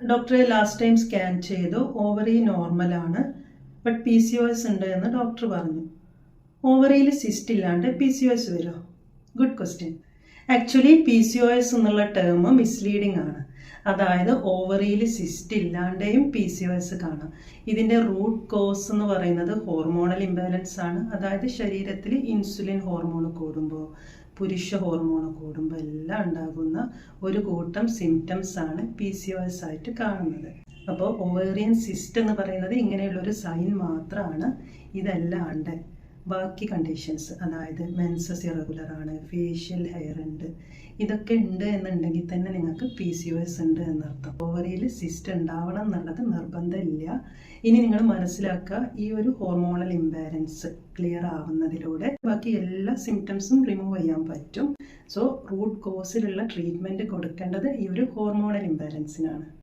ഡോക്ടറെ last time scan ചെയ്തു, ovary നോർമലാണ്, ബട്ട് PCOS ഉണ്ട് എന്ന് ഡോക്ടർ പറഞ്ഞു. ഓവറിയിൽ സിസ്റ്റ് ഇല്ലാണ്ട് PCOS വരുമോ? Good question. ആക്ച്വലി PCOS എന്നുള്ള ടേം മിസ്ലീഡിംഗ് ആണ്. അതായത് ഓവറിയിൽ സിസ്റ്റ് ഇല്ലാണ്ടെയും PCOS കാണാം. ഇതിൻ്റെ റൂട്ട് കോസ് എന്ന് പറയുന്നത് ഹോർമോണൽ ഇംബാലൻസ് ആണ്. അതായത് ശരീരത്തിൽ ഇൻസുലിൻ ഹോർമോൺ കൂടുമ്പോൾ, പുരുഷ ഹോർമോൺ കൂടുമ്പോൾ എല്ലാം ഉണ്ടാകുന്ന ഒരു കൂട്ടം സിംറ്റംസ് ആണ് PCOS ആയിട്ട് കാണുന്നത്. അപ്പോൾ ഓവേറിയൻ സിസ്റ്റ് എന്ന് പറയുന്നത് ഇങ്ങനെയുള്ളൊരു സൈൻ മാത്രമാണ്. ഇതല്ലാണ്ട് ബാക്കി കണ്ടീഷൻസ്, അതായത് മെൻസസ് ഇറഗുലർ ആണ്, ഫേഷ്യൽ ഹെയർ ഉണ്ട്, ഇതൊക്കെ ഉണ്ട് എന്നുണ്ടെങ്കിൽ തന്നെ നിങ്ങൾക്ക് PCOS ഉണ്ട് എന്നർത്ഥം. ഓവറിയിൽ സിസ്റ്റ് ഉണ്ടാവണം എന്നുള്ളത് നിർബന്ധമില്ല. ഇനി നിങ്ങൾ മനസ്സിലാക്കുക, ഈ ഒരു ഹോർമോണൽ ഇംബാലൻസ് ക്ലിയർ ആവുന്നതിലൂടെ ബാക്കി എല്ലാ സിംറ്റംസും റിമൂവ് ചെയ്യാൻ പറ്റും. സോ റൂട്ട് കോസിലുള്ള ട്രീറ്റ്മെൻറ്റ് കൊടുക്കേണ്ടത് ഈ ഒരു ഹോർമോണൽ ഇംബാലൻസിനാണ്.